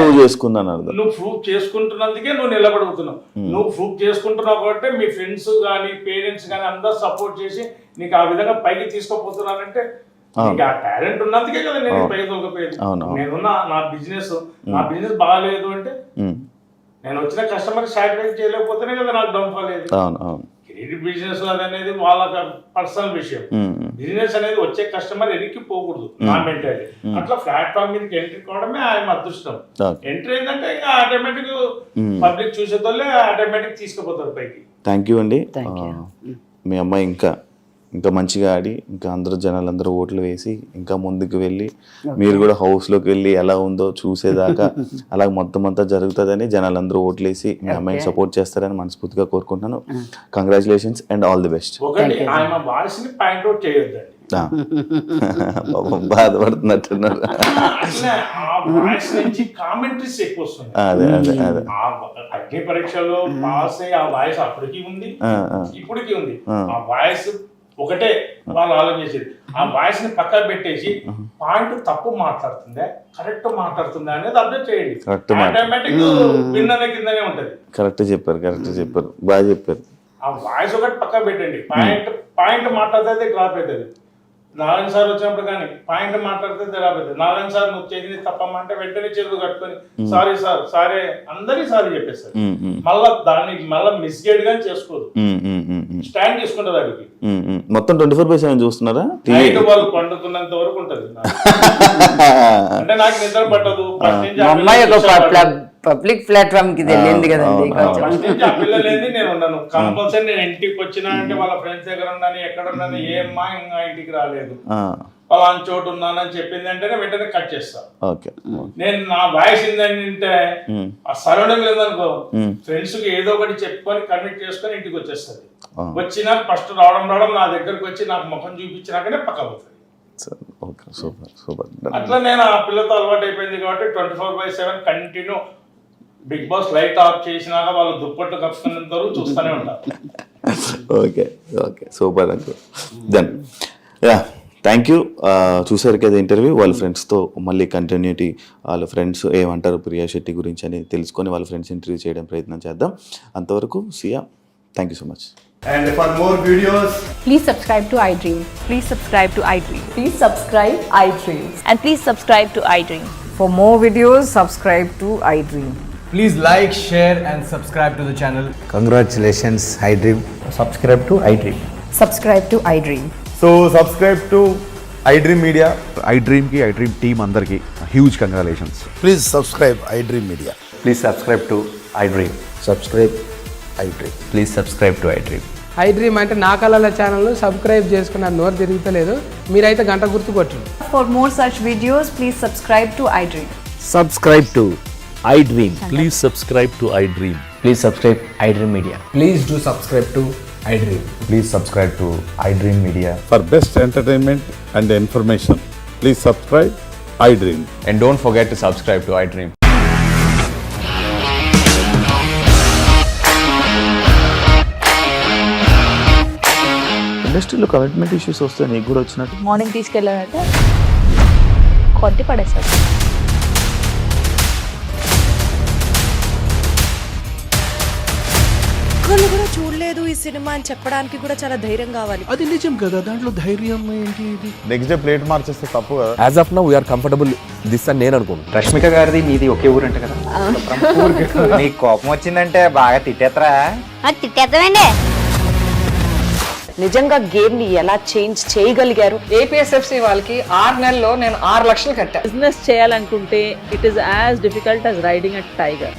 నువ్వు ప్రూవ్ చేసుకుంటున్నందుకే నువ్వు నిలబడుతున్నావు. నువ్వు ప్రూవ్ చేసుకుంటున్నావు కాబట్టి మీ ఫ్రెండ్స్ కానీ పేరెంట్స్ కానీ అందరూ సపోర్ట్ చేసి నీకు ఆ విధంగా పైకి తీసుకోపోతున్నారంటే నీకు ఆ టాలెంట్ ఉన్నందుకే కదా నేను పైకి తోకపోయేది. నేనున్నా నా బిజినెస్ బాగాలేదు అంటే నేను వచ్చిన కస్టమర్ సాటిస్ఫై చేయలేకపోతేనే కదా నాకు డౌన్ఫాల్ లేదు. క్రెడిట్ బిజినెస్ అనేది వాళ్ళ పర్సనల్ విషయం. బిజినెస్ అనేది వచ్చే కస్టమర్ ఎన్నికి పోకూడదు, నా మెంటాలిటీ. అట్లా ప్లాట్ఫామ్ మీదకి ఎంట్రీ కావడమే ఆయన అదృష్టం. ఎంట్రీ ఏంటంటే ఇంకా ఆటోమేటిక్ పబ్లిక్ చూసేతోళ్ళే ఆటోమేటిక్ తీసుకుపోతారు పైకి. థ్యాంక్ యూ అండి. మీ అమ్మాయి ఇంకా మంచిగా ఆడి, ఇంకా అందరూ జనాలందరూ ఓట్లు వేసి ఇంకా ముందుకు వెళ్ళి, మీరు కూడా హౌస్లోకి వెళ్ళి ఎలా ఉందో చూసేదాకా అలా మొత్తం అంతా జరుగుతుందని జనాలందరూ ఓట్లు వేసి మీ అమ్మాయిని సపోర్ట్ చేస్తారని మనస్ఫూర్తిగా కోరుకుంటున్నాను. Congratulations and all the best. బాధపడుతున్నట్టున్నారు. అదే అదే అదే అగ్ని పరీక్షలో పాస్ అయ్యి ఆ వాయిస్ అప్పటికి ఉంది, ఇప్పటికీ ఉంది. ఆ వాయిస్ ఒకటే వాళ్ళు ఆలోచించేది. ఆ వాయిస్ ని పక్కన పెట్టేసి పాయింట్ తప్పు మాట్లాడుతుందా కరెక్ట్ మాట్లాడుతుందా అనేది అబ్జర్వ్ చేయండి. ఆటోమేటిక్ భిన్ననే కిందనే ఉంటది. కరెక్ట్ చెప్పారు బాగా చెప్పారు. ఆ వాయిస్ ఒకటి పక్కన పెట్టండి, పాయింట్ మాట్లాడితే డ్రాప్ అవుతుంది. నారాయణ సార్ వచ్చినప్పుడు కానీ పాయింట్ మాట్లాడితే తెలియదు. నారాయణ సార్ నువ్వు చేసింది తప్పమంటే వెంటనే చేతులు కట్టుకొని సారీ సార్ సారీ అందరికీ సారీ చెప్పేస్తారు. మళ్ళా దాన్ని మళ్ళీ మిస్గైడ్ గా చేసుకోదు, స్టాండ్ తీసుకుంటుంది అడిగి. మొత్తం 24/7 చూస్తున్నారా? నైట్ వాళ్ళు పండుకున్నంత వరకు ఉంటది. అంటే నాకు నిద్ర పట్టదు. మా అమ్మాయి ఒక పబ్లిక్ ప్లాట్ఫామ్ కి వెళ్ళింది కదండి. ఆ పిల్లలేంది నేను ఉన్నాను కంపల్సరీ. నేను ఇంటికి వచ్చినా అంటే వాళ్ళ ఫ్రెండ్స్ దగ్గర ఉన్నాను, ఎక్కడ ఉన్నాను, ఏమ్మా ఇంకా ఇంటికి రాలేదు పలానా చోటు ఉన్నానని చెప్పింది అంటేనే వెంటనే కట్ చేస్తా. నేను నా వాయిస్ ఏంటంటే ఆ సరౌండింగ్ లేదనుకో ఫ్రెండ్స్ కి ఏదో ఒకటి చెప్పుకొని కన్విట్ చేసుకొని ఇంటికి వచ్చేస్తుంది. వచ్చినా ఫస్ట్ రావడం నా దగ్గరకు వచ్చి నాకు ముఖం చూపించినాకనే పక్క పోతుంది. అట్లా నేను ఆ పిల్లతో అలవాటు అయిపోయింది కాబట్టి 24/7 continue Bigg Boss light off చేసినాక వాళ్ళు దుప్పట్లు కప్పుకున్నంత వరకు చూస్తూనే ఉంటారు. Okay okay super uncle. Then thank you. చూసారు కదా ఇంటర్వ్యూ. వాళ్ళ ఫ్రెండ్స్తో మళ్ళీ కంటిన్యూటీ వాళ్ళ ఫ్రెండ్స్ ఏమంటారు ప్రియా శెట్టి గురించి అని తెలుసుకొని వాళ్ళ ఫ్రెండ్స్ ఇంటర్వ్యూ చేయడం ప్రయత్నం చేద్దాం. అంతవరకు see ya, thank you so much. And for more videos, Please subscribe to iDream. Please subscribe to iDream. Please subscribe iDream. And please subscribe to iDream. For more videos, subscribe to iDream. please like, share and subscribe to the channel. Congratulations, iDream. Subscribe to iDream. Subscribe to iDream. So subscribe to iDream Media. iDream ki iDream team andarki huge congratulations. Please subscribe iDream Media. Please subscribe to iDream. Subscribe iDream. Please subscribe to iDream. iDream అంటే నా కళల ఛానల్ సబ్స్క్రైబ్ చేసుకున్న నోరు తిరుగుతలేదు, మీరైతే గంట గుర్తు కొట్టండి. For more such videos, please subscribe to iDream. Subscribe to iDream. Please subscribe to iDream. Please subscribe iDream Media. Please do subscribe to iDream. Please subscribe to iDream Media. For best entertainment and information, please subscribe iDream. And don't forget to subscribe to iDream. ఇండస్ట్రీలో కమిట్మెంట్ ఇష్యూస్ వస్తే నీకు కూడా వచ్చినట్టు మార్నింగ్ తీసుకెళ్ళాలంటే కొట్టి పడేసాడు. ఒక్కళ్ళు కూడా చూడలేదు ఈ సినిమా అని చెప్పడానికి కూడా చాలా ధైర్యం కావాలి. అది నిజం కదా, దాంట్లో ధైర్యం ఏంటి? ఇది నెక్స్ట్ డే ప్లేట్ మార్చేస్తే తప్పు కదా. As of now, we are comfortable this అని నేను అనుకుంటున్నాను. రష్మిక గారిది మీది ఒకే ఊరు అంట కదా. నీకు కోపం వచ్చిందంటే బాగా తిట్టేత్తరా? తిట్టేద్దామండి. నిజంగా గేమ్ ని ఎలా చేంజ్ చేయగలిగారు? APSFC వాళ్ళకి 6 నెలల్లో నేను 6 లక్షలు కట్టా. బిజినెస్ చేయాలనుకుంటే it is as difficult as riding a tiger.